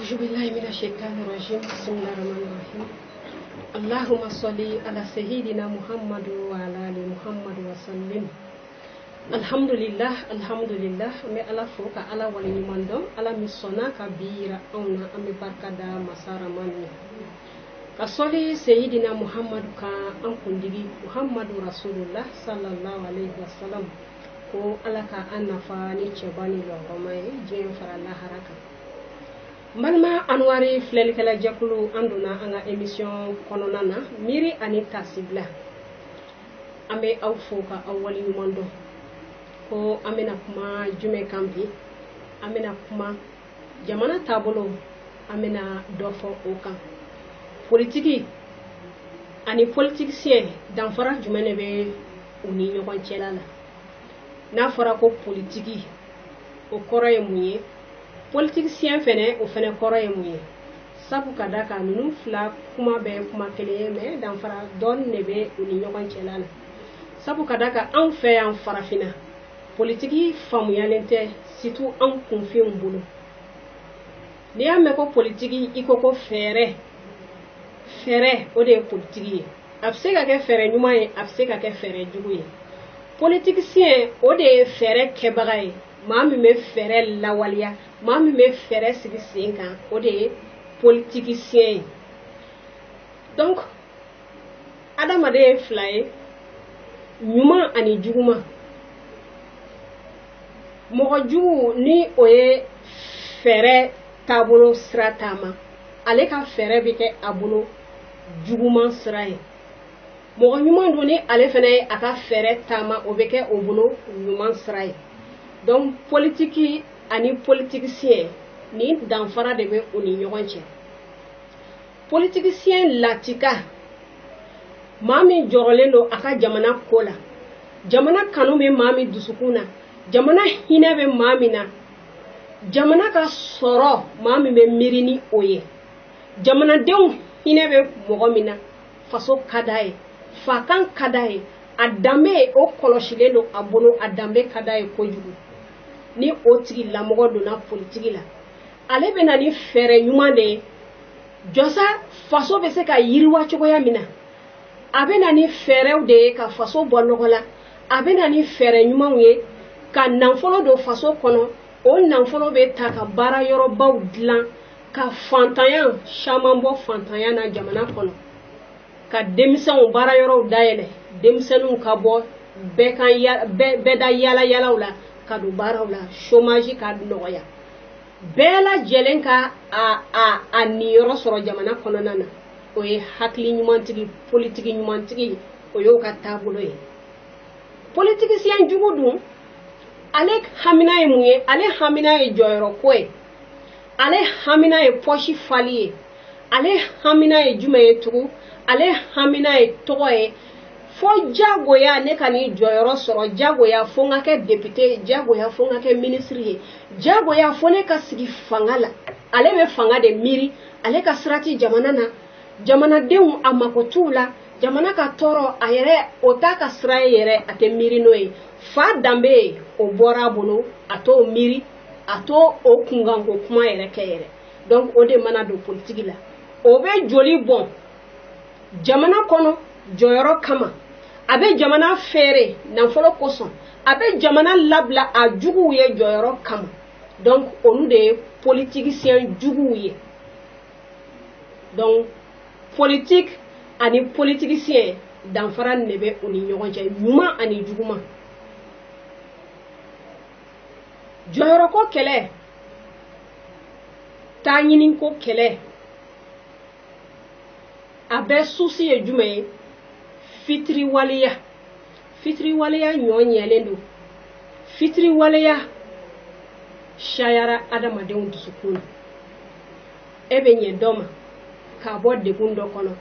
أعوذ بالله من الشيطان الرجيم بسم الله الرحمن الرحيم اللهم صل على سيدنا محمد وعلى آل محمد وسلم الحمد لله me ala fo ka ala wali nyumando ala misona kabira ona ame barkada masara manu ka soli seyidina muhammadu ka an kundigi muhammadu rasulullah sallallahu alaihi wasallam ko ala ka annafa ni chebani lo romay je fara la haraka malma anwari flelkala jakulu anduna anga emission kononana miri anita sibla ame aw fo ka awali nyumando ko amena kuma jume kambi amena kuma jamana tabolo amena dofo okan politiki ani politicien dan fara jumene be uni ñokon celala na fara ko politiki o koroye muye politicien fene o fene koroye muye sabu kadaka nunu fla kuma be kuma kele me dan fara don nebe uni ñokon celala sabu kadaka an fe an farafina politiki famuyalente situ an kunfin bulu ni ya meko politiki iko ko fere o de politiki abse ka ke fere nyuma ye abse ka ke fere jugu ye politicien o de fere kebaga ye mami me fere lawaliya mami me fere sigi senkan o de politicien donc adamade flaye nyuma ani juguma moju ni oye fere tabolo stratama ale ka fere bi ke abulo juguman siraye mogo nyuman do ni ale fene aka fere tama obeke obulo nyuman siraye donc politiki ani politicien ni danfara de be oni ñogonche politicien latika mami jorolendo aka jamana kola jamana kanu me mami dusukuna jamana hina be mamina jamana ka soro mami be mirini oye jamana dew hina be mogomina faso kadaye fakan kadaye adambe o koloshilelo abono adambe kadaye kojugu ni otigi la mogo dona politiki la ale be na ni fere nyuma de josa faso be se ka yiriwa cogoya mina abe na ni fere de ka faso bonogola abe na ni fere nyuma we ka nanfolo do faso kono o nanfolo be ta ka bara yoro baw dilan ka fantanya shamambo fantanya na jamana kono ka demisen bara yoro dayele demsenu ka bo be kan ya be da yala wala ka do bara wala chômage ka noya bela jelenka a ni yoro soro jamana kono nana o ye hakli nyumantigi politique nyumantigi o yo ka tabulo ye politicien jugudu ale hamina ye muye ale hamina ye joyoro koe ale hamina ye poshi faliye ale hamina ye jume ye tugu ale hamina ye togo ye fo jagoya ne kani joyoro soro jagoya fo nga ke député jagoya fo nga ke ministre ye jagoya fo ne ka sigi fangala ale be fanga de miri ale ka sirati jamana na jamana denw amakotula jamana ka toro ayere otaka siraye yere ate miri noye fa dambe o bora bolo ato miri ato o kungango kuma yere kere donc o de mana do politique la o be joli bon jamana kono joyoro kama abe jamana fere nan folo koson abe jamana labla a jugu ye joyoro kama donc onu de politicien jugu ye donc politique ani politicien danfara nebe oni ñogonje ñuma ani juguma joyoro ko kele tañinin ko kele abe susi e jume fitri waliya ñoñelendo fitri waliya shayara adamadenw dusukuna ebe nye doma ka bo degundo kono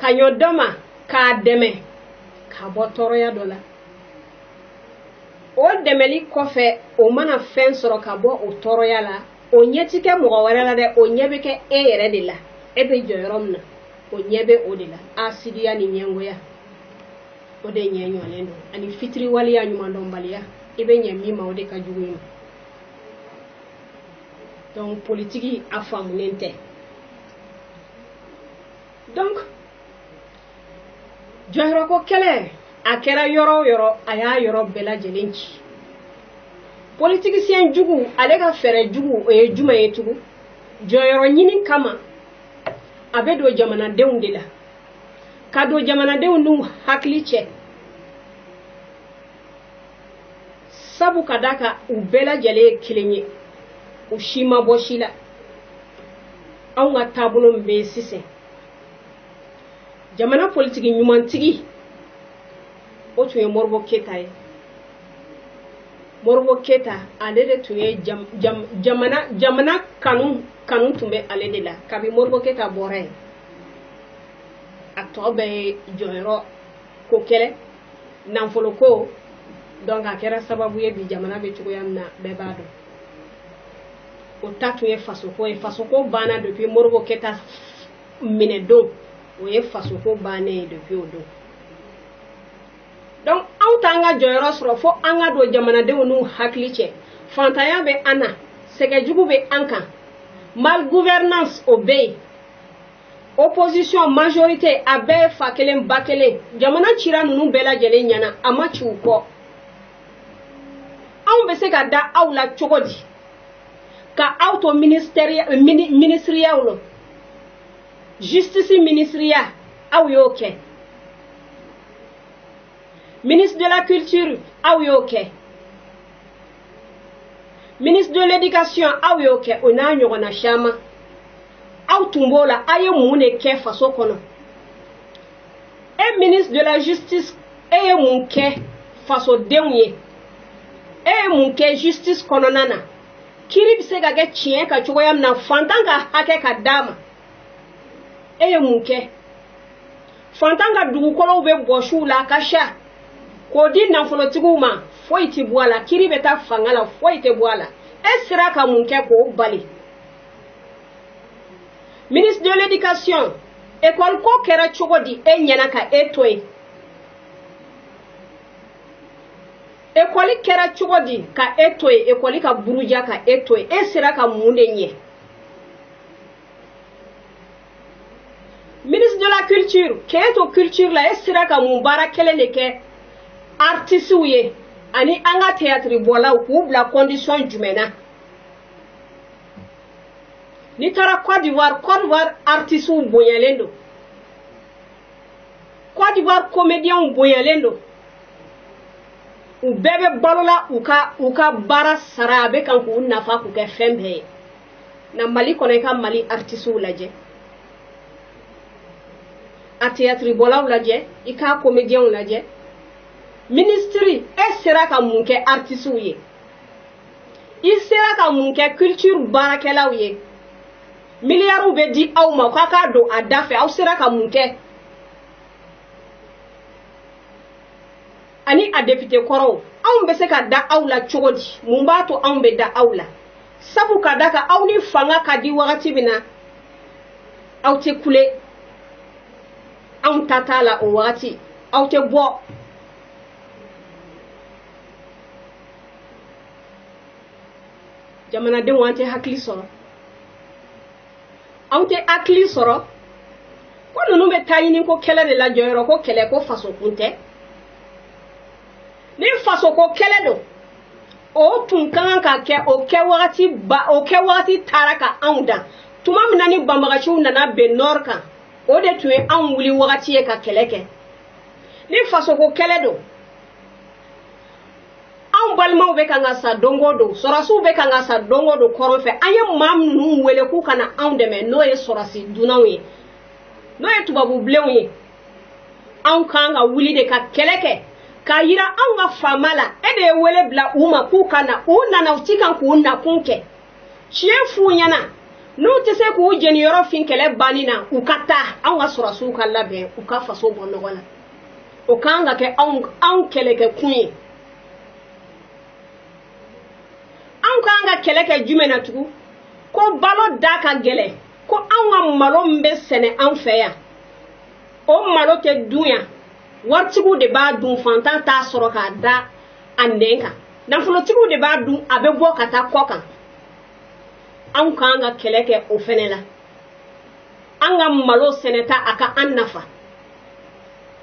kanyo doma ka deme ka bo toroya dola o demeli kofe o mana fen soro ka bo o toroya la o nyetike mo wara la de o nyebeke e yere de la ebe joyorom na o nyebe o de la asidiya ni nyengoya o de nyenyo lendo ani fitri waliya nyuma ndombaliya ibe nyemi ma o de ka juguyima Donc politique a faamulen tɛ. Donc jɔyɔrɔ ko kɛlɛ a kɛra yɔrɔ o yɔrɔ a y'a yɔrɔ bɛɛ lajɛlen ci. Politicien jugu ale ka fɛɛrɛ jugu o ye jumɛn ye tugun? Jɔyɔrɔ ɲini kama a bɛ don jamanadenw de la. Ka don jamanadenw n'u hakili cɛ. Sabu ka d'a kan u bɛɛ lajɛlen ye kelen ye. U si ma bɔ si la. Anw ka taabolo min bɛ yen sisan. Jamana politiki ɲumantigi o tun ye Modibo Keyita ye. Modibo Keyita ale de tun ye jamana kanu tun bɛ ale de la kabi Modibo Keyita bɔra yen. A tɔ bɛɛ ye jɔyɔrɔ ko kɛlɛ nafolo ko donc a kɛra sababu ye bi jamana bɛ cogoya min na bɛɛ b'a dɔn. O ta tun ye fasoko ye. Fasoko banna depuis Modibo Keyita minɛ don o ye fasoko bannen ye depuis o don. Donc anw t'an ka jɔyɔrɔ sɔrɔ fo an ka don jamanadenw n'u hakili cɛ. Fantanya bɛ an na, sɛgɛjugu bɛ an kan, mal gouvernance o bɛ yen, opposition majorité a bɛɛ ye fa kelen ba kelen. Jamana cira ninnu bɛɛ lajɛlen ɲɛna a ma ci u kɔ. Anw bɛ se ka da aw la cogo di? Ka aw to ministériel lo, justice ministériel aw y'o kɛ. Ministre de la culture aw y'o kɛ. Ministre de l'éducation aw y'o kɛ. O n'a ɲɔgɔnna caman. Aw tun b'o la a ye mun de kɛ faso kɔnɔ? Ministre de la justice e ye mun kɛ fasodenw ye? E ye mun kɛ justice kɔnɔna na? Kiri bɛ se ka kɛ tiɲɛ ka cogoya min na fantan ka hakɛ ka d'a ma. E ye mun kɛ? Fantan ka dugukɔlɔw bɛ bɔsiw la a ka ca. K'o di nafolotigiw ma foyi tɛ bɔ a la. Kiri bɛ taa fanga la foyi tɛ bɔ a la. E sera ka mun kɛ k'o bali? Ministre de l'éducation, école ko kɛra cogo di e ɲɛna ka e to yen? École kɛra cogo di ka e to yen? École ka buruja ka e to yen. E sera ka mun de ɲɛ? Ministre de la culture, k'e to culture la e sera ka mun baara kelen de kɛ artistes ye ani an ka théâtre bɔlaw k'u bila condition jumɛn na? Ni taara Côte d'Ivoire artistes bonyalen don. Côte d'Ivoire comédiens bonyalen don. U bɛɛ bɛ balola u ka baara sara a bɛ kan k'u nafa k'u kɛ fɛn bɛɛ ye. Na Mali kɔnɔ i ka Mali artistes lajɛ. A théâtre bɔlaw lajɛ, i ka comédiens lajɛ. Ministry e sera ka mun kɛ artistes ye? I sera ka mun kɛ culture baarakɛlaw ye? Milliards bɛ di aw ma k'a ka don a da fɛ aw sera ka mun kɛ? Ani a député kɔrɔw anw bɛ se ka da aw la cogo di? Mun b'a to anw bɛ da aw la? Sabu ka da kan aw ni fanga ka di wagati min na aw tɛ kule. Anw ta t'a la o wagati aw tɛ bɔ. Jamanadenw an tɛ hakili sɔrɔ. Anw tɛ hakili sɔrɔ. Ko ninnu bɛ taa ɲini ko kɛlɛ de la jɔyɔrɔ ko kɛlɛ ko faso kun tɛ. Ni faso ko kɛlɛ don o tun kan ka kɛ o kɛ wagati taara ka anw dan. Tuma min na ni banbagaciw nana bɛn Nord kan o de tun ye anw wuli wagati ye ka kɛlɛ kɛ. Ni faso ko kɛlɛ don anw balimaw bɛ kan ka sa don o don, sɔrɔsiw bɛ kan ka sa don o don kɔrɔn fɛ. An ye maa minnu wele k'u kana anw dɛmɛ n'o ye sɔrɔsi dunanw ye, n'o ye tubabu bilenw ye. Anw kan ka wuli de ka kɛlɛ kɛ k'a yira anw ka faama la. E de ye wele bila u ma k'u ka na, u nana u ti kan k'u nakun kɛ. Tiɲɛ f'u ɲɛna n'u tɛ se k'u jeniyɔrɔ fin kɛlɛ banni na u ka taa anw ka sɔrɔsiw ka labɛn u ka faso bɔ nɔgɔ la. O kan ka kɛ anw kɛlɛkɛ kun ye. Anw kan ka kɛlɛ kɛ jumɛn na tugun? Ko balo da ka gɛlɛ, ko anw ka malo min bɛ sɛnɛ anw fɛ yan o malo tɛ dun yan. Waritigiw de b'a dun, fantan t'a sɔrɔ k'a da a nɛn kan. Nafolotigiw de b'a dun a bɛ bɔ ka taa kɔ kan. an kan ka kɛlɛ kɛ o fɛnɛ la an ka malo sɛnɛta a ka an nafa